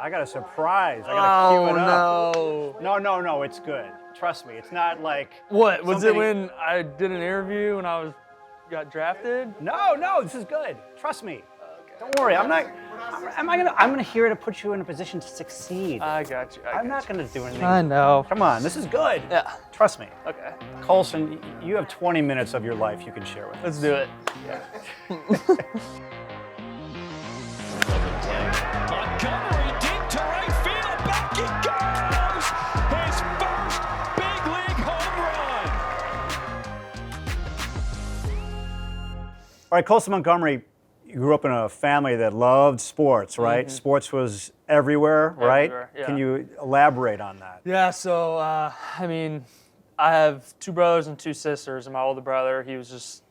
I got a surprise. I got to cue it up. No. No, it's good. Trust me, it's not like... What, was something... it when I did an interview and got drafted? No, this is good. Trust me. Okay. Don't worry, I'm gonna hear it to put you in a position to succeed. I got you. I'm not gonna do anything. I know. Come on, this is good. Yeah. Trust me. Okay. Colson, you have 20 minutes of your life you can share with us. Let's do it. Yeah. Montgomery deep to right field. Back he goes. His first big league home run. All right, Colson Montgomery, you grew up in a family that loved sports, right? Mm-hmm. Sports was everywhere, right? Yeah. Can you elaborate on that? Yeah, so, I mean, I have 2 brothers and 2 sisters, and my older brother, he was just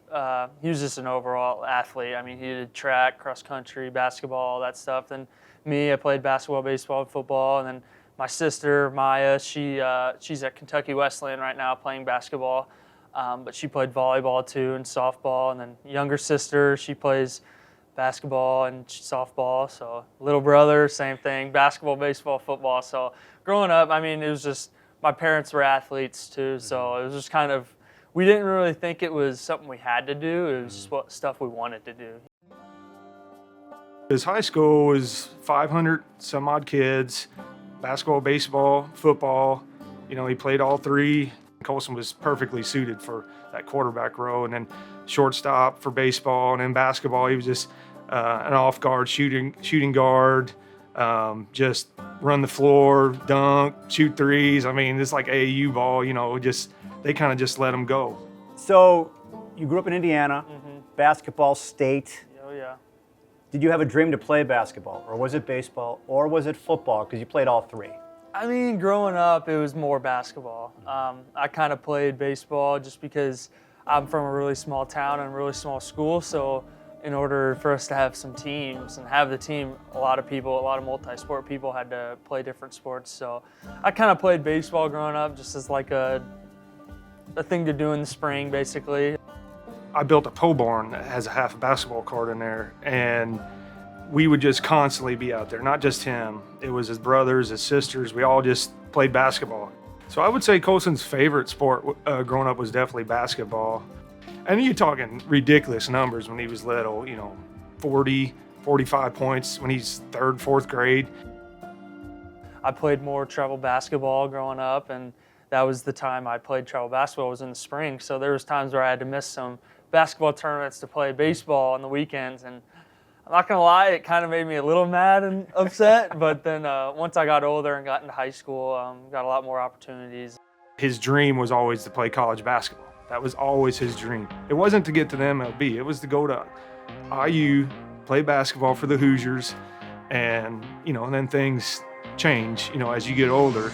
an overall athlete. I mean, he did track, cross country, basketball, all that stuff. Then me, I played basketball, baseball, and football. And then my sister, 𝗻cie, she's at Kentucky Wesleyan right now playing basketball. But she played volleyball too and softball. And then younger sister, she plays basketball and softball. So little brother, same thing, basketball, baseball, football. So growing up, I mean, it was just, my parents were athletes too. So it was just kind of, we didn't really think it was something we had to do. It was just stuff we wanted to do. His high school was 500 some odd kids, basketball, baseball, football. You know, he played all 3. Colson was perfectly suited for that quarterback role, and then shortstop for baseball, and then basketball, he was just an off guard shooting guard, just run the floor, dunk, shoot threes. I mean, it's like AAU ball, you know, they kind of just let him go. So you grew up in Indiana, basketball state. Oh yeah. Did you have a dream to play basketball, or was it baseball, or was it football? Because you played all 3. I mean, growing up, it was more basketball. I kind of played baseball just because I'm from a really small town and a really small school. So in order for us to have some teams and have the team, a lot of multi-sport people had to play different sports. So I kind of played baseball growing up just as like a thing to do in the spring, basically. I built a pole barn that has a half a basketball court in there, and we would just constantly be out there, not just him. It was his brothers, his sisters. We all just played basketball. So I would say Colson's favorite sport growing up was definitely basketball. And you're talking ridiculous numbers when he was little, you know, 40, 45 points when he's 3rd, 4th grade. I played more travel basketball growing up, and that was the time I played travel basketball, was in the spring. So there was times where I had to miss some basketball tournaments to play baseball on the weekends, and I'm not gonna lie, it kind of made me a little mad and upset, but then once I got older and got into high school, got a lot more opportunities. His dream was always to play college basketball. That was always his dream. It wasn't to get to the MLB, it was to go to IU, play basketball for the Hoosiers, and, you know, and then things change, you know, as you get older.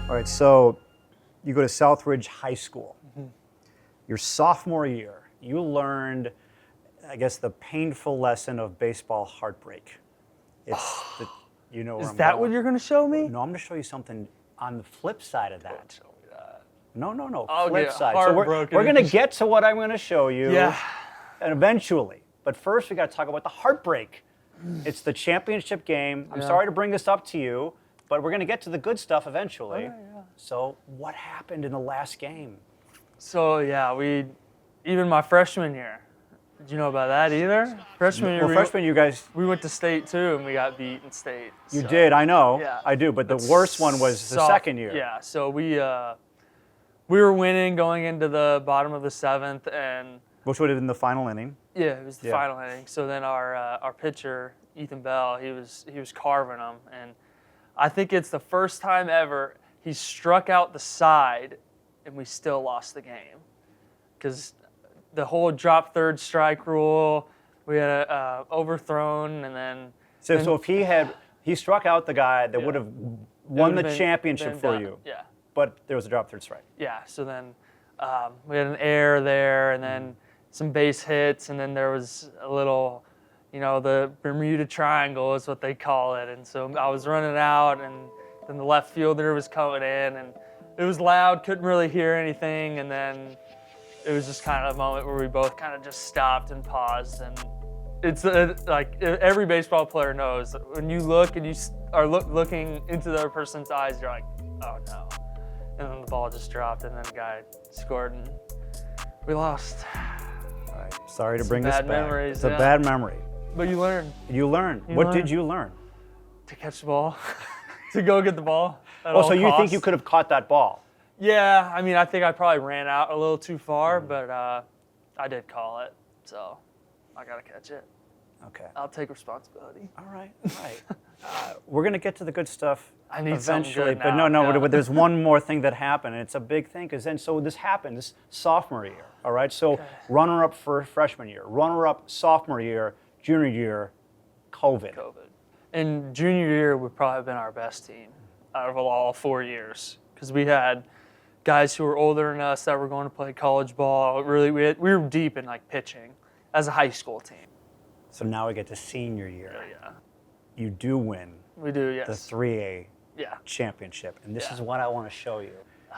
All right, so you go to Southridge High School. Your sophomore year, you learned, I guess, the painful lesson of baseball heartbreak. It's you know where Is I'm that going. what you're gonna show me? No, I'm gonna show you something on the flip side of that. Show me that. No, I'll flip get side. So we're heartbroken. gonna get to what I'm gonna show you. Yeah. And eventually. But first, we gotta talk about the heartbreak. It's the championship game. I'm sorry to bring this up to you, but we're gonna get to the good stuff eventually. Yeah. So what happened in the last game? So yeah, even my freshman year. Did you know about that either? Freshman year, Freshman, you guys. we went to state too, and we got beat in state. You did, I know. Yeah. I do, but the worst one was the second year. Yeah, so we were winning going into the bottom of the 7th, and Which would have been the final inning. yeah, it was the final inning. So then our pitcher 𝗻𝗶𝘶, he was carving them, and I think it's the first time ever he struck out the side, and we still lost the game, because the whole drop 3rd strike rule, we had overthrown, and then. So if he struck out the guy that would have won the championship for you. Yeah. But there was a drop 3rd strike. Yeah. So then we had an error there, and then some base hits, and then there was a little, you know, the Bermuda Triangle is what they call it. And so I was running out, and Then the left fielder was coming in, and it was loud, couldn't really hear anything, and then it was just kind of a moment where we both kind of just stopped and paused. And it's like every baseball player knows that when you look and you are looking into the other person's eyes, you're like, oh no. And then the ball just dropped, and then the guy scored, and we lost. All right. Sorry to bring this bad back. memories, It's a yeah. bad memory. But you learn You learn. You What learn. did you learn? to catch the ball, to go get the ball. At Oh, all so you think costs. you could have caught that ball? Yeah, I mean, I think I probably ran out a little too far, but I did call it, so I got to catch it. Okay. I'll take responsibility. All right. All right. We're going to get to the good stuff I need something eventually, good but now, no, yeah. but there's one more thing that happened, and it's a big thing, because then, so this happens sophomore year, all right? So runner-up for freshman year, runner-up sophomore year, junior year, COVID. And junior year would probably have been our best team out of all 4 years, because we had guys who were older than us that were going to play college ball. Really, we were deep in like pitching as a high school team. So now we get to senior year. Yeah, You do win we do. Yes. the 3A Yeah. championship, and this Yeah. is what I want to show you.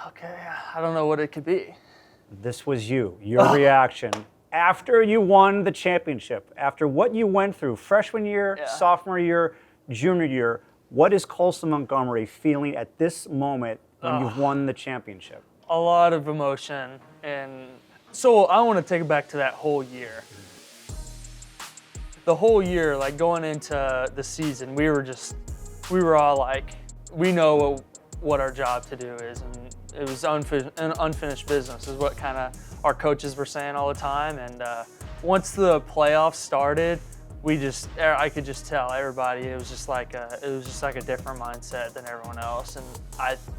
Okay. I don't know what it could be. This was your reaction after you won the championship, after what you went through freshman year, Yeah. sophomore year, junior year. What is Colson Montgomery feeling at this moment when you've won the championship? A lot of emotion, and so I want to take it back to that whole year. The whole year, like going into the season, we were all like, we know what our job to do is, and it was unfinished business is what kind of our coaches were saying all the time. And once the playoffs started, I could just tell everybody it was just like a different mindset than everyone else, and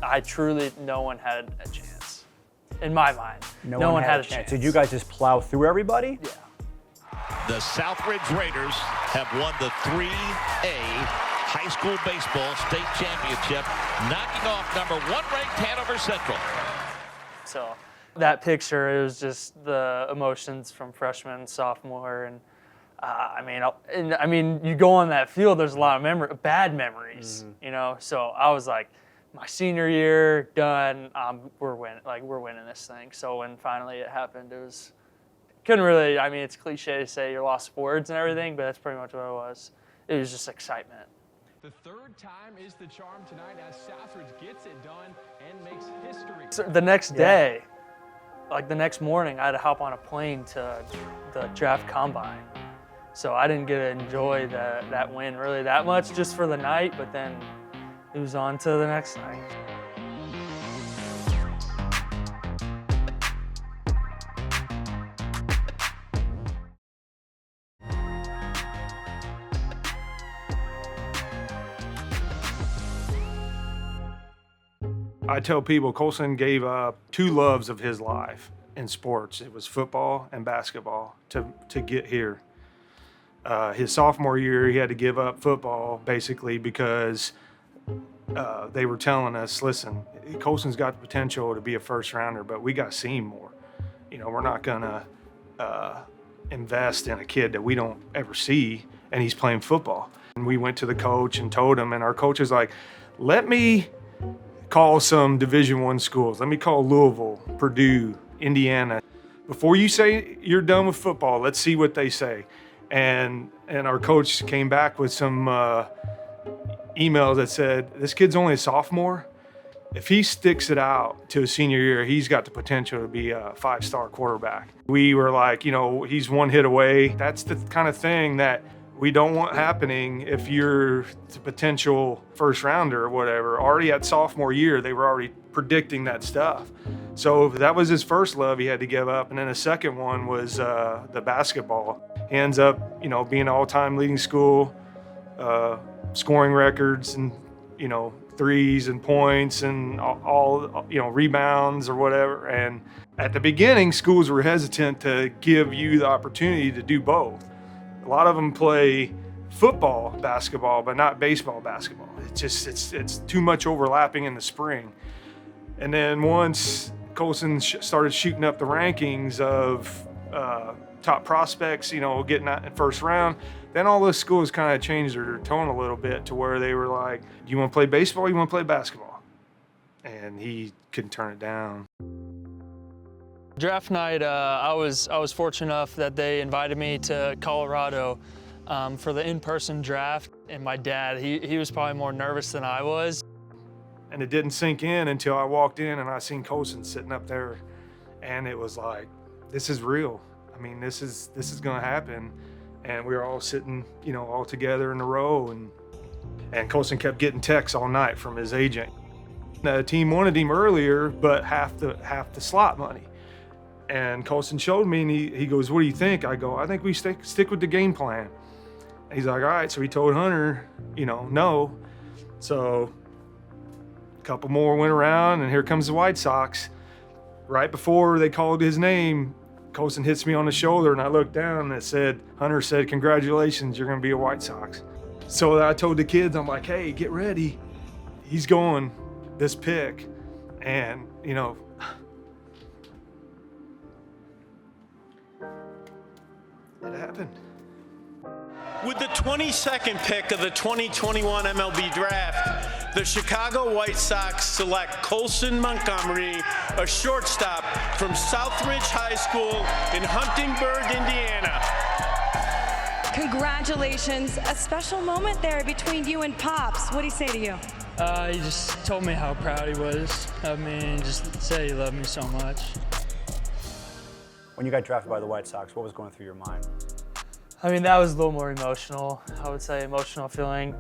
I truly, no one had a chance in my mind. No one had a chance. Did you guys just plow through everybody? Yeah. The Southridge Raiders have won the 3A high school baseball state championship, knocking off #1 ranked Hanover Central. So that picture, it was just the emotions from freshman, sophomore, and I mean, you go on that field, there's a lot of bad memories, you know. So I was like, my senior year done, we're winning this thing. So when finally it happened, couldn't really. I mean, it's cliche to say you're lost for words and everything, but that's pretty much what it was. It was just excitement. The third time is the charm tonight as Southridge gets it done and makes history. So the next day, like the next morning, I had to hop on a plane to the draft combine. So I didn't get to enjoy that win really that much, just for the night, but then it was on to the next night. I tell people Colson gave up 2 loves of his life in sports. It was football and basketball to get here. His sophomore year, he had to give up football basically because they were telling us, listen, Colson's got the potential to be a first rounder, but we got to see him more. You know, we're not going to invest in a kid that we don't ever see, and he's playing football. And we went to the coach and told him, and our coach was like, let me call some Division I schools. Let me call Louisville, Purdue, Indiana. Before you say you're done with football, let's see what they say. And our coach came back with some emails that said, this kid's only a sophomore. If he sticks it out to his senior year, he's got the potential to be a 5-star quarterback. We were like, you know, he's 1 hit away. That's the kind of thing that we don't want happening if you're the potential first rounder or whatever. Already at sophomore year, they were already predicting that stuff. So that was his first love he had to give up. And then the second one was the basketball. He ends up, you know, being all-time leading school, scoring records and, you know, threes and points and all, you know, rebounds or whatever. And at the beginning, schools were hesitant to give you the opportunity to do both. A lot of them play football, basketball, but not baseball, basketball. It's too much overlapping in the spring. And then once Colson started shooting up the rankings of top prospects, you know, getting that in first round, Then all those schools kind of changed their tone a little bit to where they were like, "You want to play baseball? You want to play basketball?" And he couldn't turn it down. Draft night, I was fortunate enough that they invited me to Colorado for the in-person draft, and my dad, he was probably more nervous than I was. And it didn't sink in until I walked in and I seen Colson sitting up there, and it was like, this is real. I mean, this is gonna happen. And we were all sitting, you know, all together in a row, and Colson kept getting texts all night from his agent. The team wanted him earlier, but half the slot money. And Colson showed me, and he goes, "What do you think?" I go, "I think we stick with the game plan." And he's like, "All right." So he told Hunter, you know, no. So a couple more went around, and here comes the White Sox. Right before they called his name, Colson hits me on the shoulder, and I looked down, and it said, Hunter said, "Congratulations, you're gonna be a White Sox." So I told the kids, I'm like, "Hey, get ready. He's going this pick." And, you know, it happened. With the 22nd pick of the 2021 MLB Draft, the Chicago White Sox select Colson Montgomery, a shortstop from Southridge High School in Huntingburg, Indiana. Congratulations. A special moment there between you and Pops. What did he say to you? He just told me how proud he was of me and just said he loved me so much. When you got drafted by the White Sox, what was going through your mind? I mean, that was a little more emotional. I would say emotional feeling.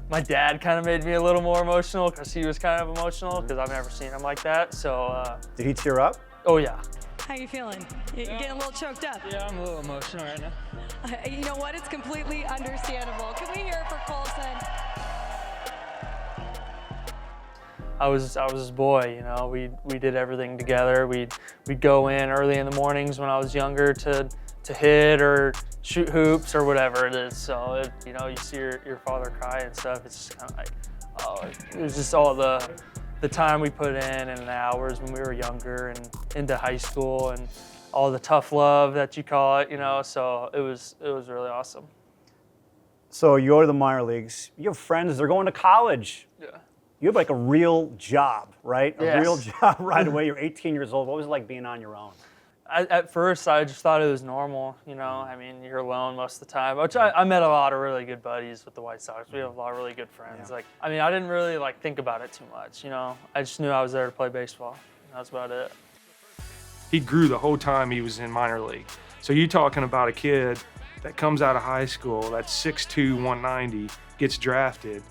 My dad kind of made me a little more emotional because he was kind of emotional because I've never seen him like that. So. Did he tear up? Oh yeah. How you feeling? You're getting a little choked up. Yeah, I'm a little emotional right now. You know what? It's completely understandable. Can we hear it for Colson? I was his boy, you know. We did everything together. We'd go in early in the mornings when I was younger to hit or shoot hoops or whatever it is. So, you know, you see your father cry and stuff. It's just kind of like, oh, it was just all the time we put in and the hours when we were younger and into high school and all the tough love that you call it, you know. So it was really awesome. So you go to the minor leagues. You have friends. They're going to college. Yeah. You have like a real job, right? A Yes. real job right away. You're 18 years old. What was it like being on your own? At first, I just thought it was normal, you know. I mean, you're alone most of the time, which I met a lot of really good buddies with the White Sox. We have a lot of really good friends. Yeah. Like, I mean, I didn't really think about it too much, you know. I just knew I was there to play baseball. That's about it. He grew the whole time he was in minor league. So you're talking about a kid that comes out of high school, that's 6'2", 190, gets drafted,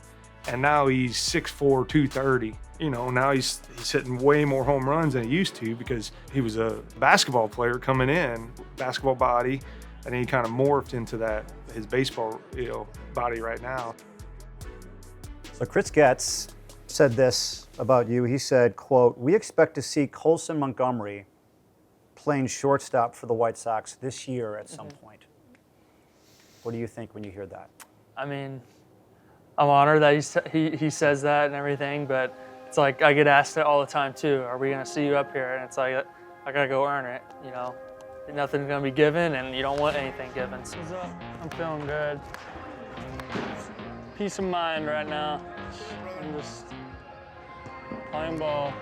and now he's 6'4", 230. You know, now he's hitting way more home runs than he used to because he was a basketball player coming in, basketball body, and then he kind of morphed into his baseball, you know, body right now. So 𝗏𝗏 𝗏𝗀 said this about you. He said, quote, "We expect to see Colson Montgomery playing shortstop for the White Sox this year at some point." What do you think when you hear that? I mean, I'm honored that he says that and everything, but it's like I get asked it all the time too. Are we gonna see you up here? And it's like I gotta go earn it. You know, nothing's gonna be given, and you don't want anything given. So what's up? I'm feeling good. Peace of mind right now. I'm just playing ball.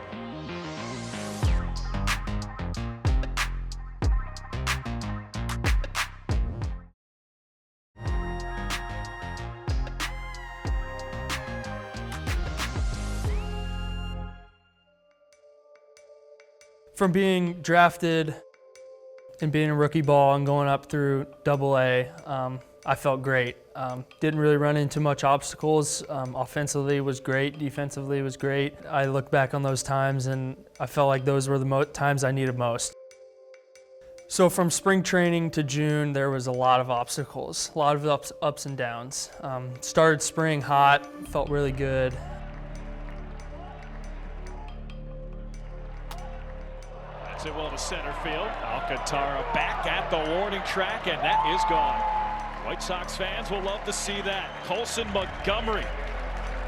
From being drafted and being a rookie ball and going up through AA, I felt great. Didn't really run into much obstacles. Offensively was great, defensively was great. I look back on those times and I felt like those were the times I needed most. So from spring training to June, there was a lot of obstacles, a lot of ups and downs. Started spring hot, felt really good. It well to center field. Alcantara back at the warning track, and that is gone. White Sox fans will love to see that. Colson Montgomery,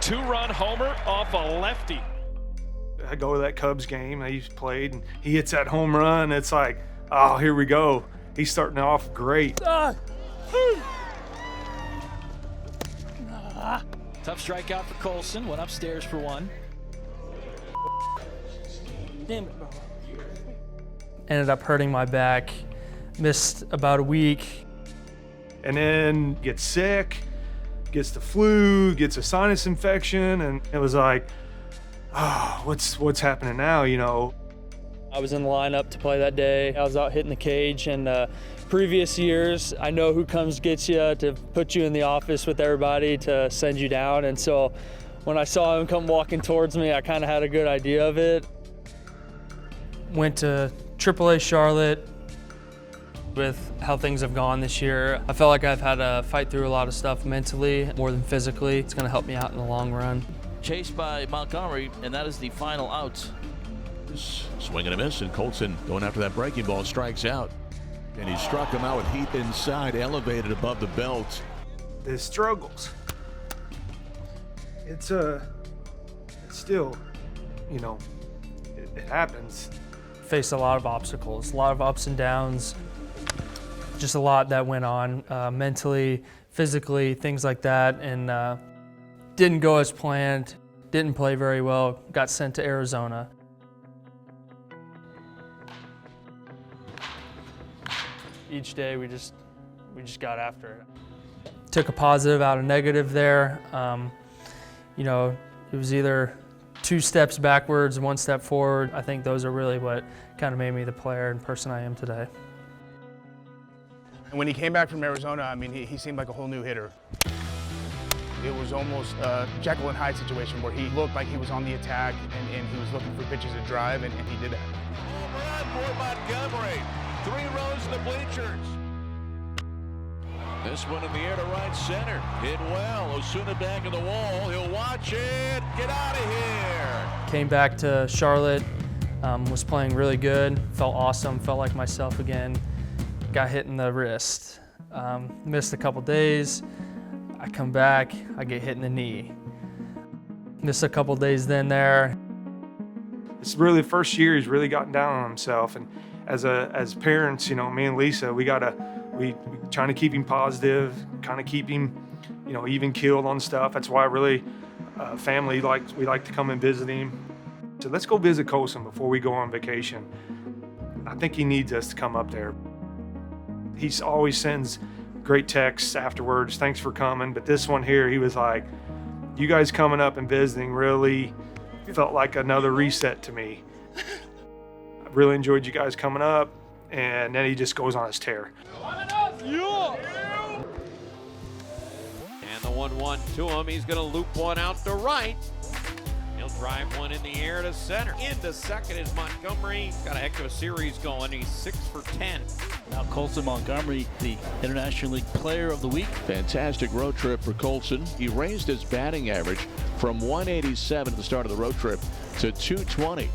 two-run homer off a lefty. I go to that Cubs game that he's played, and he hits that home run. It's like, oh, here we go. He's starting off great. Tough strikeout for Colson. Went upstairs for one. Damn it, bro. Ended up hurting my back. Missed about a week. And then gets sick, gets the flu, gets a sinus infection, and it was like, oh, what's happening now, you know? I was in the lineup to play that day. I was out hitting the cage, and previous years, I know who comes gets you to put you in the office with everybody to send you down. And so when I saw him come walking towards me, I kind of had a good idea of it. Went to AAA Charlotte. With how things have gone this year, I felt like I've had to fight through a lot of stuff mentally more than physically. It's going to help me out in the long run. Chased by Montgomery, and that is the final out. Swing and a miss, and Colson going after that breaking ball, strikes out. And he struck him out with heat inside, elevated above the belt. The struggles. It's still, you know, it happens. Faced a lot of obstacles, a lot of ups and downs. Just a lot that went on mentally, physically, things like that, and didn't go as planned, didn't play very well, got sent to Arizona. Each day we just got after it. Took a positive out of negative there. You know, it was either 2 steps backwards, 1 step forward. I think those are really what kind of made me the player and person I am today. And when he came back from Arizona, I mean, he seemed like a whole new hitter. It was almost a Jekyll and Hyde situation where he looked like he was on the attack and he was looking for pitches to drive, and he did that. Home run for Montgomery. 3 rows in the bleachers. This one in the air to right center. Hit well. Osuna back in the wall. He'll watch it. Get out of here. Came back to Charlotte, was playing really good, felt awesome, felt like myself again. Got hit in the wrist. Missed a couple days. I come back, I get hit in the knee. Missed a couple days then there. It's really the first year he's really gotten down on himself, and as parents, you know, me and Lisa, we trying to keep him positive, kind of keep him, you know, even keeled on stuff. That's why really family we like to come and visit him. So let's go visit Colson before we go on vacation. I think he needs us to come up there. He always sends great texts afterwards, thanks for coming. But this one here, he was like, you guys coming up and visiting really felt like another reset to me. I really enjoyed you guys coming up, and then he just goes on his tear. And the 1-1 to him. He's going to loop one out to right. He'll drive one in the air to center. Into second is Montgomery. Got a heck of a series going. He's 6 for 10. Now Colson Montgomery, the International League Player of the Week. Fantastic road trip for Colson. He raised his batting average from 187 at the start of the road trip to 220.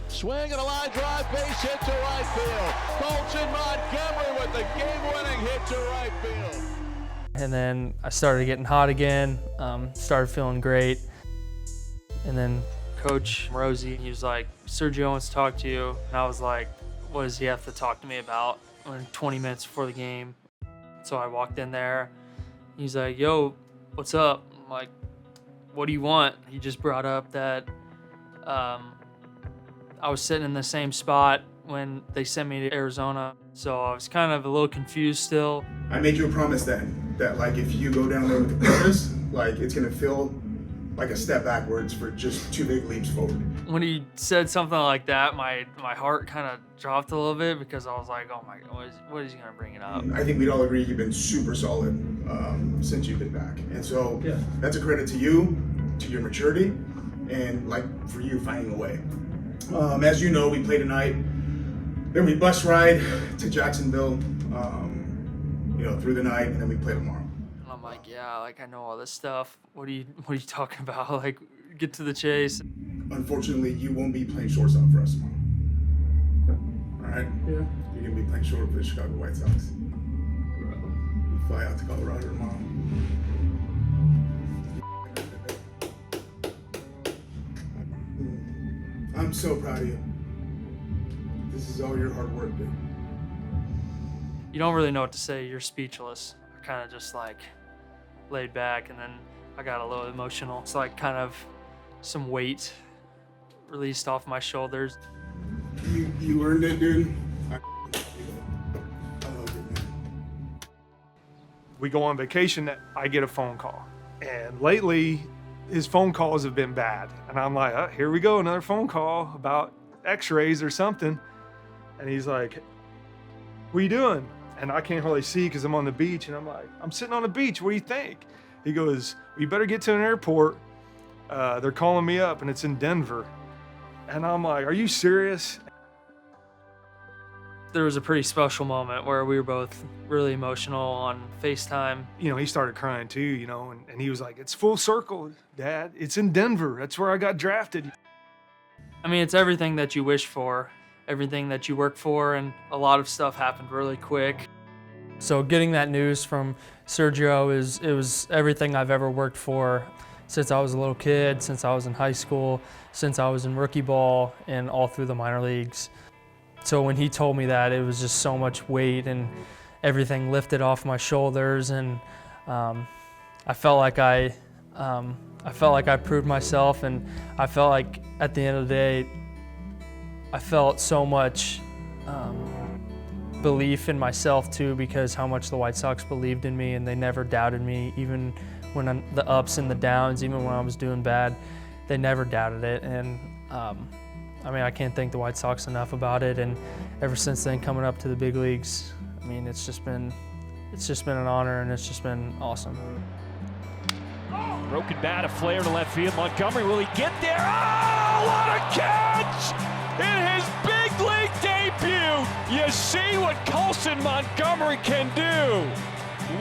Swing and a line drive, base hit to right field. Colson Montgomery with the game-winning hit to right field. And then I started getting hot again, started feeling great. And then Coach Rosie, he was like, Sergio wants to talk to you. And I was like, what does he have to talk to me about? 20 minutes before the game. So I walked in there. He's like, yo, what's up? I'm like, what do you want? He just brought up that I was sitting in the same spot when they sent me to Arizona. So I was kind of a little confused still. I made you a promise then that like if you go down there with the purpose, like it's gonna feel like a step backwards for just 2 big leaps forward. When he said something like that, my heart kind of dropped a little bit because I was like, oh my God, what is he gonna bring it up? I think we'd all agree you've been super solid since you've been back. And so that's a credit to you, to your maturity, and like for you finding a way. As you know, we play tonight. Then we bus ride to Jacksonville, you know, through the night, and then we play tomorrow. And I'm like, yeah, like I know all this stuff. What are you talking about? Like, get to the chase. Unfortunately, you won't be playing shortstop for us tomorrow. All right? Yeah. You're gonna be playing short for the Chicago White Sox. You fly out to Colorado tomorrow. I'm so proud of you. This is all your hard work, dude. You don't really know what to say. You're speechless. I kind of just like laid back, and then I got a little emotional. It's like kind of some weight released off my shoulders. You earned it, dude. I love it, man. We go on vacation, I get a phone call. And lately, his phone calls have been bad. And I'm like, oh, here we go, another phone call about x-rays or something. And he's like, what are you doing? And I can't hardly see because I'm on the beach. And I'm like, I'm sitting on the beach, what do you think? He goes, well, you better get to an airport. They're calling me up and it's in Denver. And I'm like, are you serious? There was a pretty special moment where we were both really emotional on FaceTime. You know, he started crying too, you know, and he was like, it's full circle, Dad. It's in Denver. That's where I got drafted. I mean, it's everything that you wish for, everything that you work for, and a lot of stuff happened really quick. So getting that news from Sergio, it was everything I've ever worked for since I was a little kid, since I was in high school, since I was in rookie ball, and all through the minor leagues. So when he told me that, it was just so much weight and everything lifted off my shoulders, and I felt like I proved myself, and I felt like at the end of the day, I felt so much belief in myself too, because how much the White Sox believed in me, and they never doubted me, even when the ups and the downs, even when I was doing bad, they never doubted it. And I mean, I can't thank the White Sox enough about it. And ever since then, coming up to the big leagues, I mean, it's just been an honor, and it's just been awesome. Broken bat, a flare to left field. Montgomery, will he get there? Oh, what a catch! In his big league debut, you see what Colson Montgomery can do.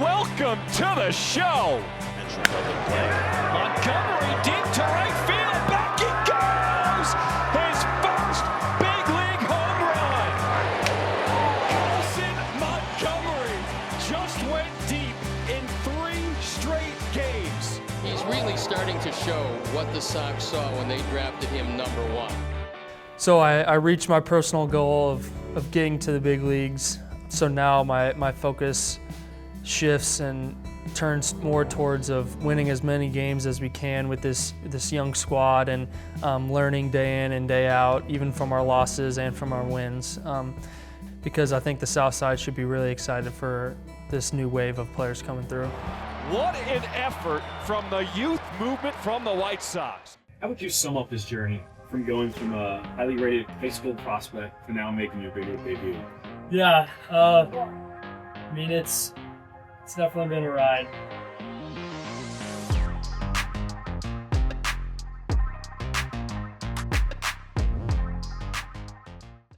Welcome to the show. Montgomery deep to right field, back he goes! His first big league home run. Colson Montgomery just went deep in 3 straight games. He's really starting to show what the Sox saw when they drafted him #1. So I reached my personal goal of getting to the big leagues. So now my focus shifts and turns more towards of winning as many games as we can with this young squad, and learning day in and day out, even from our losses and from our wins, because I think the South Side should be really excited for this new wave of players coming through. What an effort from the youth movement from the White Sox. How would you sum up this journey from going from a highly rated high school prospect to now making your big league debut? Yeah, I mean, it's definitely been a ride.